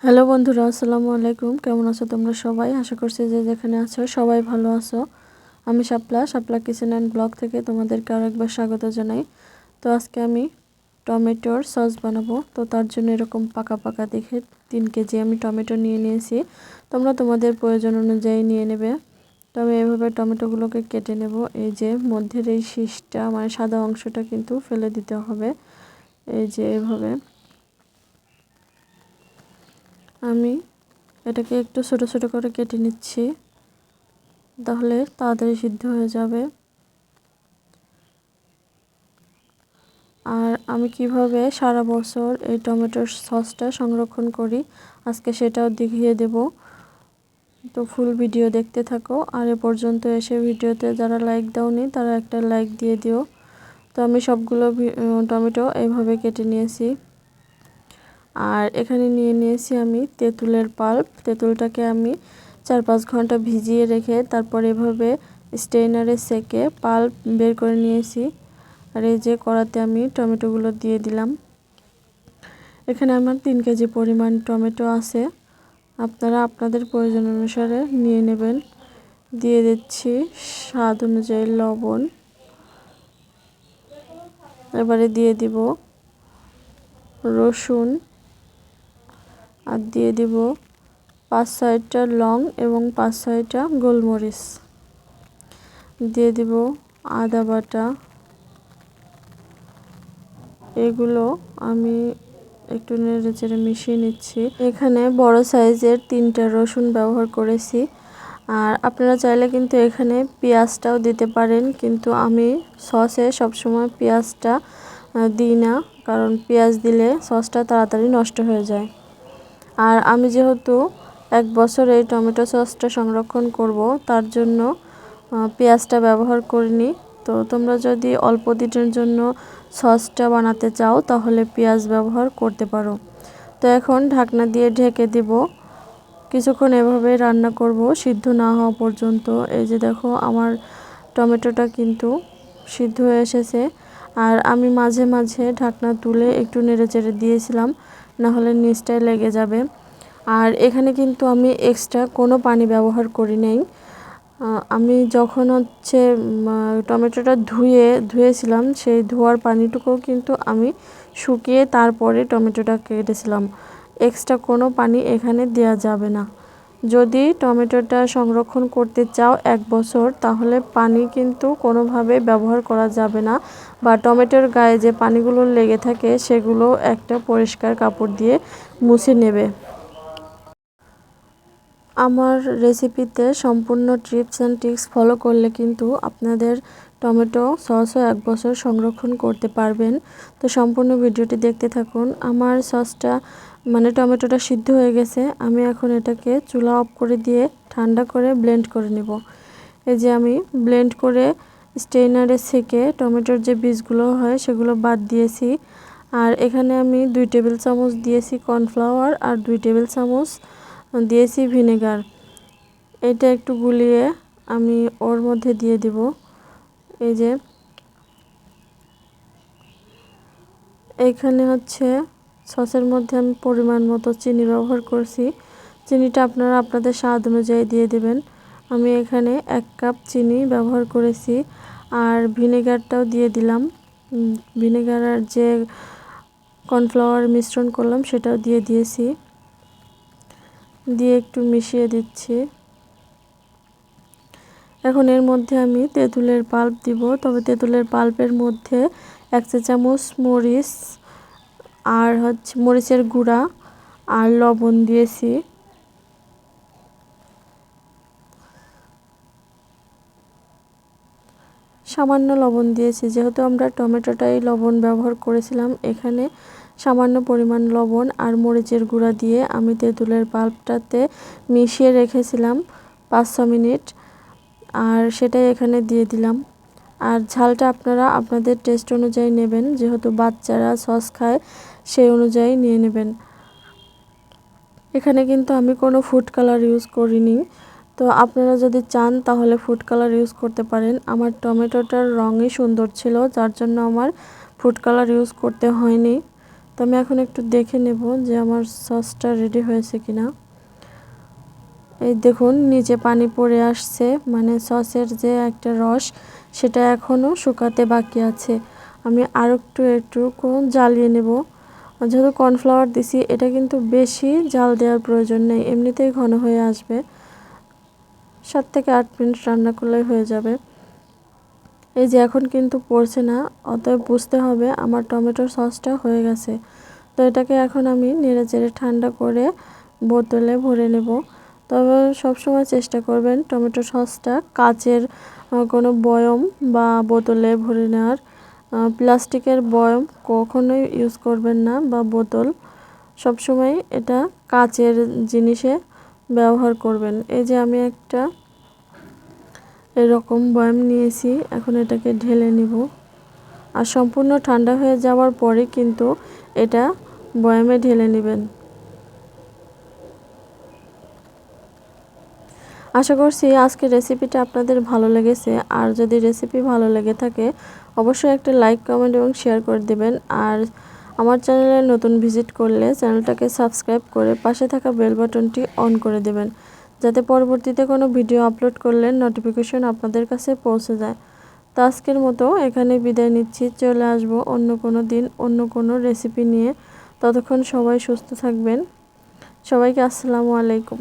Hello বন্ধুরা, আসসালামু আলাইকুম। কেমন আছো তোমরা সবাই? আশা করছি যে যেখানে আছো সবাই ভালো আছো। আমি শাপলা কিচেন অ্যান্ড ব্লগ থেকে তোমাদেরকে আরেকবার স্বাগত জানাই। তো আজকে আমি টমেটোর সস বানাবো। তো তার জন্য এরকম পাকা পাকা দেখে 3 কেজি আমি টমেটো নিয়ে নিয়েছি। তোমরা তোমাদের প্রয়োজন অনুযায়ী নিয়ে নেবে। তো আমি এভাবে টমেটোগুলোকে কেটে নেব। এই যে মধ্যের এই শীষটা মানে সাদা অংশটা কিন্তু ফেলে দিতে হবে। এই যে এভাবে আমি এটাকে একটু ছোট ছোট করে কেটে নিচ্ছি, তাহলে তাড়াতাড়ি সিদ্ধ হয়ে যাবে। আর আমি কিভাবে সারা বছর এই টমেটোর সসটা সংরক্ষণ করি আজকে সেটাও দেখিয়ে দেব। তো ফুল ভিডিও দেখতে থাকো। আর এ পর্যন্ত এসে ভিডিওতে যারা লাইক দাওনি তারা একটা লাইক দিয়ে দিও। তো আমি সবগুলো টমেটো এইভাবে কেটে নিয়েছি। আর এখানে নিয়ে নিয়েছি আমি তেঁতুলের পাল্প। তেঁতুলটাকে আমি 4-5 ঘন্টা ভিজিয়ে রেখে তারপর এভাবে স্ট্রেনারে সেকে পাল্প বের করে নিয়েছি। আর এই যে কড়াতে আমি টমেটোগুলো দিয়ে দিলাম। এখানে আমার 3 কেজি পরিমাণ টমেটো আছে, আপনারা আপনাদের প্রয়োজন অনুসারে নিয়ে নেবেন। দিয়ে দিচ্ছি স্বাদ অনুযায়ী লবণ। এবারে দিয়ে দিব রসুন, আর দিয়ে দিব 5-6টা লং এবং 5-6টা গোলমরিচ। দিয়ে দিব আদা বাটা। এগুলো আমি একটু নেড়েচেড়ে মিশিয়ে নিচ্ছি। এখানে বড় সাইজের 3টা রসুন ব্যবহার করেছি। আর আপনারা চাইলে কিন্তু এখানে পেঁয়াজটাও দিতে পারেন, কিন্তু আমি সসে সবসময় পেঁয়াজটা দিই না, কারণ পেঁয়াজ দিলে সসটা তাড়াতাড়ি নষ্ট হয়ে যায়। আর আমি যেহেতু 1 বছর এই টমেটো সসটা সংরক্ষণ করব, তার জন্য পেঁয়াজটা ব্যবহার করিনি। তো তোমরা যদি অল্প দিনের জন্য সসটা বানাতে চাও তাহলে পেঁয়াজ ব্যবহার করতে পারো। তো এখন ঢাকনা দিয়ে ঢেকে দিব। কিছুক্ষণ এভাবে রান্না করব সিদ্ধ না হওয়া পর্যন্ত। এই যে দেখো আমার টমেটোটা কিন্তু সিদ্ধ হয়ে এসেছে। আর আমি মাঝে মাঝে ঢাকনা তুলে একটু নেড়েচেড়ে দিয়েছিলাম, না হলে নিচটায় লেগে যাবে। আর এখানে কিন্তু আমি এক্সট্রা কোনো পানি ব্যবহার করি নাই। আমি যখন টমেটোটা ধুয়েছিলাম, সেই ধোয়ার পানিটুকু কিন্তু আমি শুকিয়ে তারপরে টমেটোটা কেটেছিলাম। এক্সট্রা কোনো পানি এখানে দেওয়া যাবে না। যদি টমেটোটা সংরক্ষণ করতে চাও 1 বছর, তাহলে পানি কিন্তু কোনোভাবে ব্যবহার করা যাবে না, বা টমেটোর গায়ে যে পানিগুলো লেগে থাকে সেগুলো একটা পরিষ্কার কাপড় দিয়ে মুছে নেবে। আমার রেসিপিতে সম্পূর্ণ টিপস অ্যান্ড ট্রিক্স ফলো করলে কিন্তু আপনাদের টমেটো সসও 1 বছর সংরক্ষণ করতে পারবেন। তো সম্পূর্ণ ভিডিওটি দেখতে থাকুন। আমার সসটা মানে টমেটোটা সিদ্ধ হয়ে গেছে। আমি এখন এটাকে চুলা অফ করে দিয়ে ঠান্ডা করে ব্লেন্ড করে নেব। এই যে আমি ব্লেন্ড করে স্ট্রেনারে ছেঁকে টমেটোর যে বীজগুলো হয় সেগুলো বাদ দিয়েছি। আর এখানে আমি 2 টেবিল চামচ দিয়েছি কর্নফ্লাওয়ার, আর 2 টেবিল চামচ দিয়েছি ভিনেগার। এটা একটু গুলিয়ে আমি ওর মধ্যে দিয়ে দিব। এই যে এইখানে সসের মধ্যে আমি পরিমাণ মতো চিনি ব্যবহার করছি। চিনিটা আপনারা আপনাদের স্বাদ অনুযায়ী দিয়ে দেবেন। আমি এখানে 1 কাপ চিনি ব্যবহার করেছি। আর ভিনেগারটাও দিয়ে দিলাম। ভিনেগার আর যে কর্নফ্লাওয়ার মিশ্রণ করলাম সেটাও দিয়ে দিয়েছি। দিয়ে একটু মিশিয়ে দিচ্ছি। এখন এর মধ্যে আমি তেঁতুলের পাল্প দিব। তবে তেঁতুলের পাল্পের মধ্যে 1 চা চামচ মরিচ আর মরিচের গুঁড়া আর লবণ দিয়েছি। সামান্য লবণ দিয়েছি, যেহেতু আমরা টমেটোটাই লবণ ব্যবহার করেছিলাম। এখানে সামান্য পরিমাণ লবণ আর মরিচের গুঁড়া দিয়ে আমি তেঁতুলের পাল্পটাতে মিশিয়ে রেখেছিলাম 5-6 মিনিট, আর সেটাই এখানে দিয়ে দিলাম। আর ঝালটা আপনারা আপনাদের টেস্ট অনুযায়ী নেবেন, যেহেতু বাচ্চারা সস খায় সেই অনুযায়ী নিয়ে নেবেন। এখানে কিন্তু আমি কোনো ফুড কালার ইউজ করিনি। তো আপনারা যদি চান তাহলে ফুড কালার ইউজ করতে পারেন। আমার টমেটোটার রঙই সুন্দর ছিল, যার জন্য আমার ফুড কালার ইউজ করতে হয়নি। তো আমি এখন একটু দেখে নেব যে আমার সসটা রেডি হয়েছে কিনা। এই দেখুন নিচে পানি পড়ে আসছে, মানে সসের যে একটা রস সেটা এখনও শুকাতে বাকি আছে। আমি আর একটু জ্বালিয়ে নেব। যেহেতু কর্নফ্লাওয়ার দিছি, এটা কিন্তু বেশি জাল দেওয়ার প্রয়োজন নেই, এমনিতেই ঘন হয়ে আসবে। 7 থেকে 8 মিনিট রান্না করলেই হয়ে যাবে। এই যে এখন কিন্তু পড়ছে না, অতএব বুঝতে হবে আমার টমেটোর সসটা হয়ে গেছে। তো এটাকে এখন আমি নেড়েচেড়ে ঠান্ডা করে বোতলে ভরে নেব। তবে সবসময় চেষ্টা করবেন টমেটো সসটা কাচের কোনো বয়ম বা বোতলে ভরে নেওয়ার। প্লাস্টিকের বয়ম কখনোই ইউজ করবেন না, বা বোতল। সবসময় এটা কাচের জিনিসে ব্যবহার করবেন। এই যে আমি একটা এরকম বয়াম নিয়েছি, এখন এটাকে ঢেলে নিব। আর সম্পূর্ণ ঠান্ডা হয়ে যাওয়ার পরে কিন্তু এটা বয়ামে ঢেলে নেবেন। আশা করছি আজকের রেসিপিটা আপনাদের ভালো লেগেছে। আর যদি রেসিপি ভালো লেগে থাকে অবশ্যই একটা লাইক, কমেন্ট এবং শেয়ার করে দেবেন। আর আমার চ্যানেলে নতুন ভিজিট করলে চ্যানেলটাকে সাবস্ক্রাইব করে পাশে থাকা বেল বাটনটি অন করে দেবেন, যাতে পরবর্তীতে কোনো ভিডিও আপলোড করলে নোটিফিকেশন আপনাদের কাছে পৌঁছে যায়। তো আজকের মতো এখানে বিদায় নিচ্ছি। চলে আসব অন্য কোনো দিন অন্য কোনো রেসিপি নিয়ে। ততক্ষণ সবাই সুস্থ থাকবেন। সবাইকে আসসালামু আলাইকুম।